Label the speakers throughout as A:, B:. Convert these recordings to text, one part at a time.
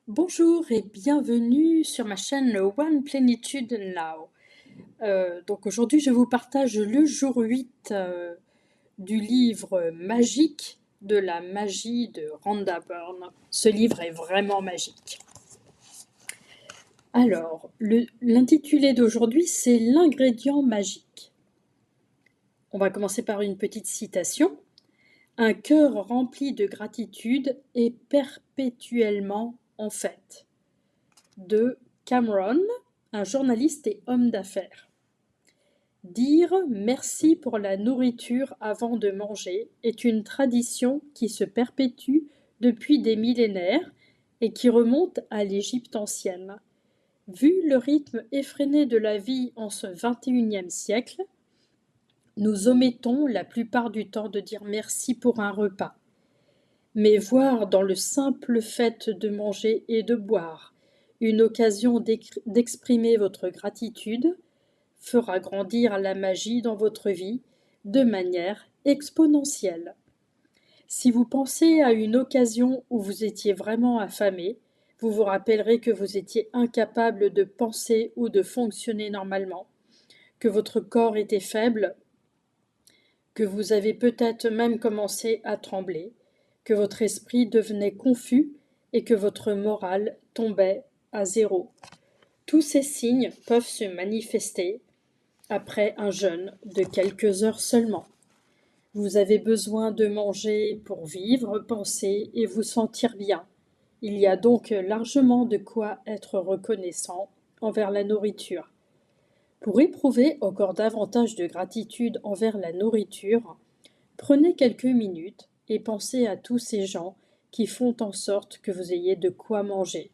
A: Bonjour et bienvenue sur ma chaîne One Plenitude Now. Donc aujourd'hui je vous partage le jour 8 du livre magique de la magie de Rhonda Byrne. Ce livre est vraiment magique. Alors, l'intitulé d'aujourd'hui c'est l'ingrédient magique. On va commencer par une petite citation. Un cœur rempli de gratitude est perpétuellement en fête. De Cameron, un journaliste et homme d'affaires. Dire merci pour la nourriture avant de manger est une tradition qui se perpétue depuis des millénaires et qui remonte à l'Égypte ancienne. Vu le rythme effréné de la vie en ce XXIe siècle, nous omettons la plupart du temps de dire merci pour un repas. Mais voir dans le simple fait de manger et de boire une occasion d'exprimer votre gratitude fera grandir la magie dans votre vie de manière exponentielle. Si vous pensez à une occasion où vous étiez vraiment affamé, vous vous rappellerez que vous étiez incapable de penser ou de fonctionner normalement, que votre corps était faible, que vous avez peut-être même commencé à trembler, que votre esprit devenait confus et que votre morale tombait à zéro. Tous ces signes peuvent se manifester après un jeûne de quelques heures seulement. Vous avez besoin de manger pour vivre, penser et vous sentir bien. Il y a donc largement de quoi être reconnaissant envers la nourriture. Pour éprouver encore davantage de gratitude envers la nourriture, prenez quelques minutes et pensez à tous ces gens qui font en sorte que vous ayez de quoi manger.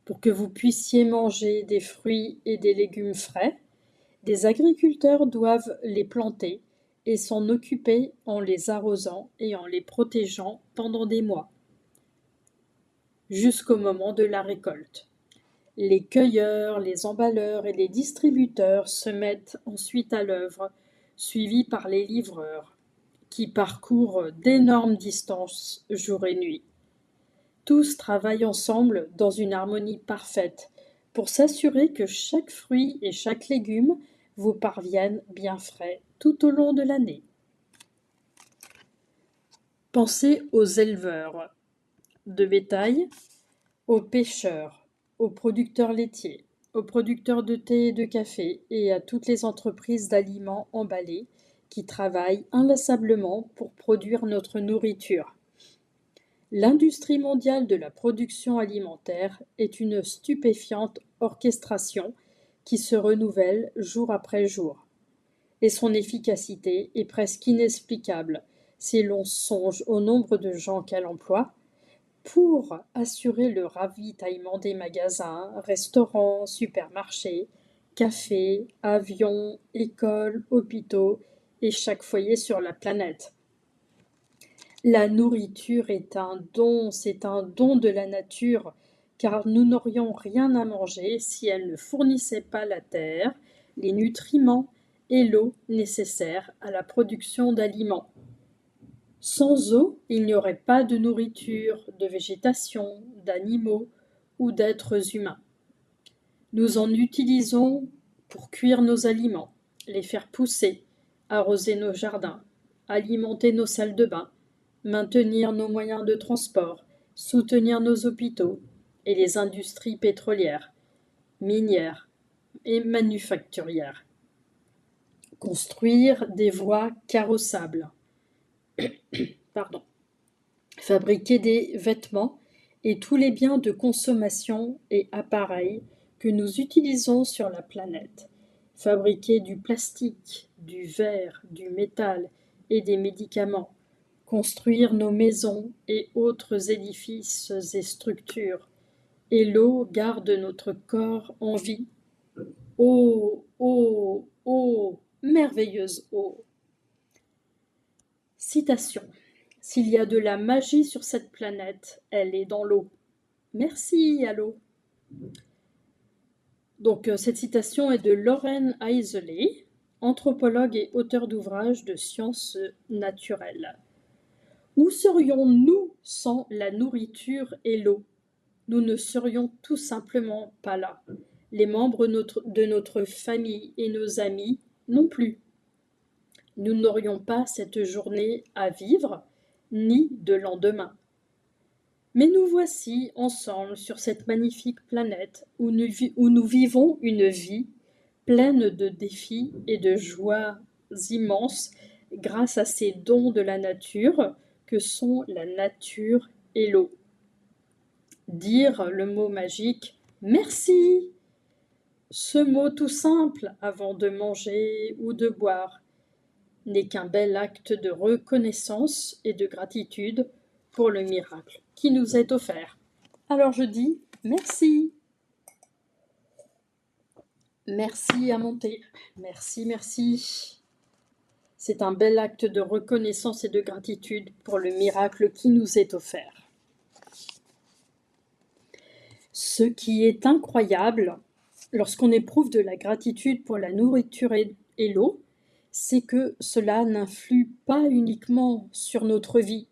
A: Pour que vous puissiez manger des fruits et des légumes frais, des agriculteurs doivent les planter et s'en occuper en les arrosant et en les protégeant pendant des mois, jusqu'au moment de la récolte. Les cueilleurs, les emballeurs et les distributeurs se mettent ensuite à l'œuvre, suivis par les livreurs, qui parcourent d'énormes distances jour et nuit. Tous travaillent ensemble dans une harmonie parfaite pour s'assurer que chaque fruit et chaque légume vous parviennent bien frais tout au long de l'année. Pensez aux éleveurs de bétail, aux pêcheurs, aux producteurs laitiers, aux producteurs de thé et de café et à toutes les entreprises d'aliments emballés qui travaillent inlassablement pour produire notre nourriture. L'industrie mondiale de la production alimentaire est une stupéfiante orchestration qui se renouvelle jour après jour. Et son efficacité est presque inexplicable si l'on songe au nombre de gens qu'elle emploie pour assurer le ravitaillement des magasins, restaurants, supermarchés, cafés, avions, écoles, hôpitaux et chaque foyer sur la planète. La nourriture est un don, c'est un don de la nature, car nous n'aurions rien à manger si elle ne fournissait pas la terre, les nutriments et l'eau nécessaires à la production d'aliments. Sans eau, il n'y aurait pas de nourriture, de végétation, d'animaux ou d'êtres humains. Nous en utilisons pour cuire nos aliments, les faire pousser, arroser nos jardins, alimenter nos salles de bain, maintenir nos moyens de transport, soutenir nos hôpitaux et les industries pétrolières, minières et manufacturières. Construire des voies carrossables. Fabriquer des vêtements et tous les biens de consommation et appareils que nous utilisons sur la planète. Fabriquer du plastique, du verre, du métal et des médicaments. Construire nos maisons et autres édifices et structures. Et l'eau garde notre corps en vie. Eau, eau, eau, merveilleuse eau. Citation. S'il y a de la magie sur cette planète, elle est dans l'eau. Merci à l'eau. Donc cette citation est de Lauren Eiseley, anthropologue et auteur d'ouvrages de sciences naturelles. Où serions-nous sans la nourriture et l'eau? nous ne serions tout simplement pas là. Les membres de notre famille et nos amis non plus. Nous n'aurions pas cette journée à vivre, ni de lendemain. Mais nous voici ensemble sur cette magnifique planète où nous vivons une vie pleine de défis et de joies immenses grâce à ces dons de la nature que sont la nature et l'eau. Dire le mot magique « merci », ce mot tout simple avant de manger ou de boire, n'est qu'un bel acte de reconnaissance et de gratitude pour le miracle qui nous est offert. Alors je dis merci. Merci à mon thé. Merci, merci. C'est un bel acte de reconnaissance et de gratitude pour le miracle qui nous est offert. Ce qui est incroyable lorsqu'on éprouve de la gratitude pour la nourriture et l'eau, c'est que cela n'influe pas uniquement sur notre vie.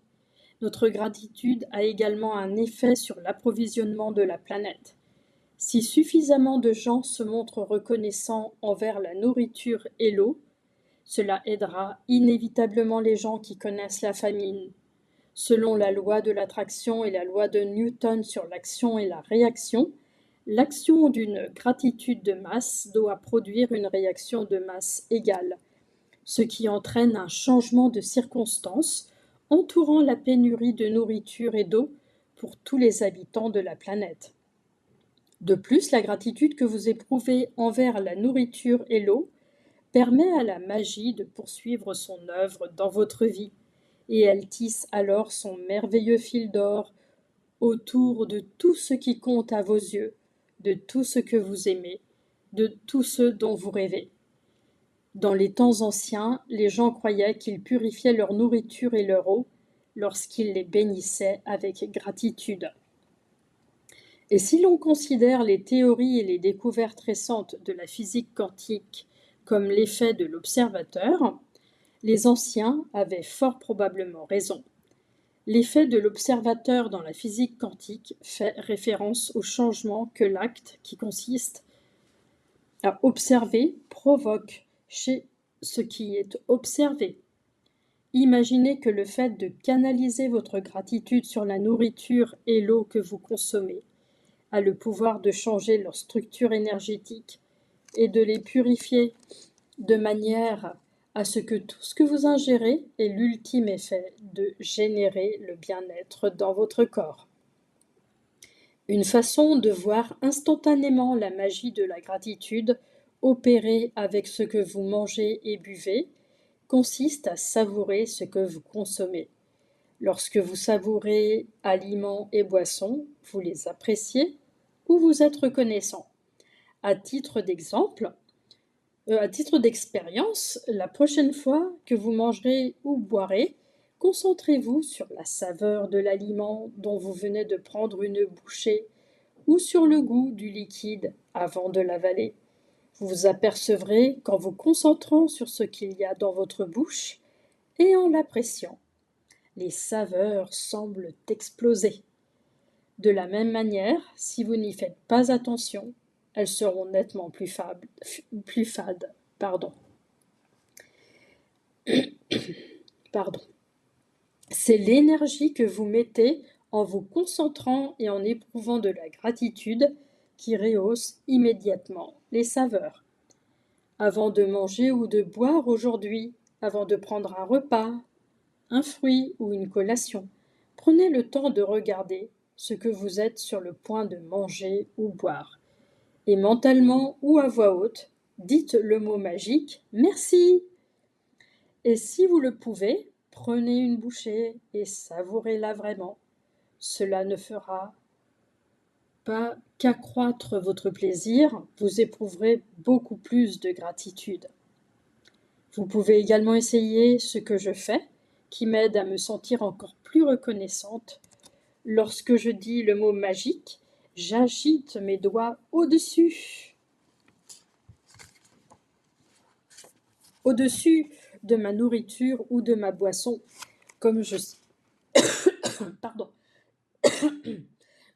A: Notre gratitude a également un effet sur l'approvisionnement de la planète. Si suffisamment de gens se montrent reconnaissants envers la nourriture et l'eau, cela aidera inévitablement les gens qui connaissent la famine. Selon la loi de l'attraction et la loi de Newton sur l'action et la réaction, l'action d'une gratitude de masse doit produire une réaction de masse égale, ce qui entraîne un changement de circonstances entourant la pénurie de nourriture et d'eau pour tous les habitants de la planète. De plus, la gratitude que vous éprouvez envers la nourriture et l'eau permet à la magie de poursuivre son œuvre dans votre vie, et elle tisse alors son merveilleux fil d'or autour de tout ce qui compte à vos yeux, de tout ce que vous aimez, de tout ce dont vous rêvez. Dans les temps anciens, les gens croyaient qu'ils purifiaient leur nourriture et leur eau lorsqu'ils les bénissaient avec gratitude. Et si l'on considère les théories et les découvertes récentes de la physique quantique comme l'effet de l'observateur, les anciens avaient fort probablement raison. L'effet de l'observateur dans la physique quantique fait référence au changement que l'acte qui consiste à observer provoque chez ce qui est observé. Imaginez que le fait de canaliser votre gratitude sur la nourriture et l'eau que vous consommez a le pouvoir de changer leur structure énergétique et de les purifier de manière à ce que tout ce que vous ingérez ait l'ultime effet de générer le bien-être dans votre corps. Une façon de voir instantanément la magie de la gratitude opérer avec ce que vous mangez et buvez consiste à savourer ce que vous consommez. Lorsque vous savourez aliments et boissons, vous les appréciez ou vous êtes reconnaissant. À titre d'expérience, la prochaine fois que vous mangerez ou boirez, concentrez-vous sur la saveur de l'aliment dont vous venez de prendre une bouchée ou sur le goût du liquide avant de l'avaler. Vous vous apercevrez qu'en vous concentrant sur ce qu'il y a dans votre bouche et en l'appréciant, les saveurs semblent exploser. De la même manière, si vous n'y faites pas attention, elles seront nettement plus fades. Pardon. C'est l'énergie que vous mettez en vous concentrant et en éprouvant de la gratitude qui rehausse immédiatement les saveurs. Avant de manger ou de boire aujourd'hui, avant de prendre un repas, un fruit ou une collation, prenez le temps de regarder ce que vous êtes sur le point de manger ou boire. Et mentalement ou à voix haute, dites le mot magique « Merci ». Et si vous le pouvez, prenez une bouchée et savourez-la vraiment. Cela ne fera pas qu'accroître votre plaisir, vous éprouverez beaucoup plus de gratitude. Vous pouvez également essayer ce que je fais, qui m'aide à me sentir encore plus reconnaissante. Lorsque je dis le mot magique, j'agite mes doigts au-dessus de ma nourriture ou de ma boisson, comme je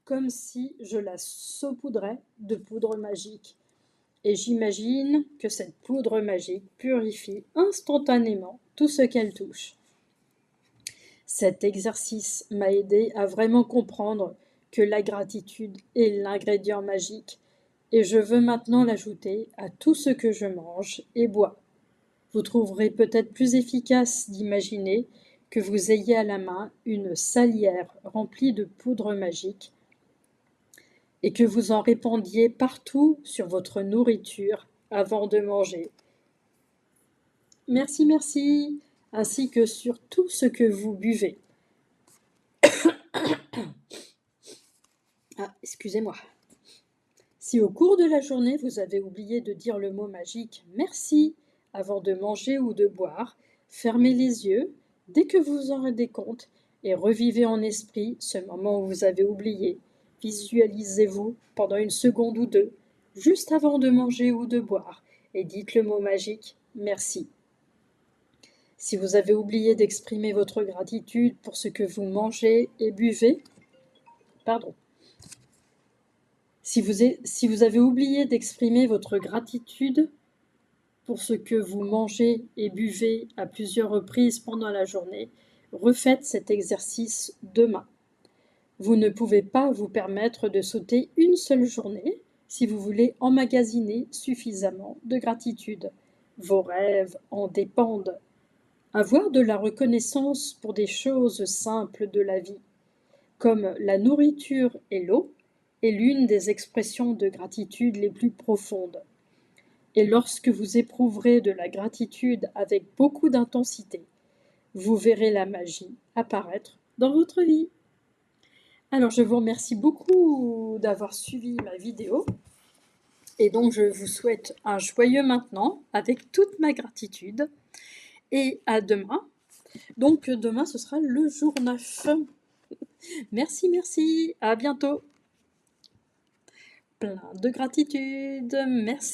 A: comme si je la saupoudrais de poudre magique. Et j'imagine que cette poudre magique purifie instantanément tout ce qu'elle touche. Cet exercice m'a aidé à vraiment comprendre que la gratitude est l'ingrédient magique et je veux maintenant l'ajouter à tout ce que je mange et bois. Vous trouverez peut-être plus efficace d'imaginer que vous ayez à la main une salière remplie de poudre magique et que vous en répandiez partout sur votre nourriture avant de manger. Merci, merci, ainsi que sur tout ce que vous buvez. Ah, excusez-moi. Si au cours de la journée vous avez oublié de dire le mot magique « merci » avant de manger ou de boire, fermez les yeux dès que vous en rendez compte et revivez en esprit ce moment où vous avez oublié. Visualisez-vous pendant une seconde ou deux, juste avant de manger ou de boire, et dites le mot magique « merci ». Si vous avez oublié d'exprimer votre gratitude pour ce que vous mangez et buvez, Si vous avez oublié d'exprimer votre gratitude pour ce que vous mangez et buvez à plusieurs reprises pendant la journée, refaites cet exercice demain. Vous ne pouvez pas vous permettre de sauter une seule journée si vous voulez emmagasiner suffisamment de gratitude. Vos rêves en dépendent. Avoir de la reconnaissance pour des choses simples de la vie, comme la nourriture et l'eau, est l'une des expressions de gratitude les plus profondes. Et lorsque vous éprouverez de la gratitude avec beaucoup d'intensité, vous verrez la magie apparaître dans votre vie. Alors je vous remercie beaucoup d'avoir suivi ma vidéo et donc je vous souhaite un joyeux maintenant avec toute ma gratitude et à demain. Donc demain ce sera le jour 9. Merci, merci, à bientôt. Plein de gratitude, merci.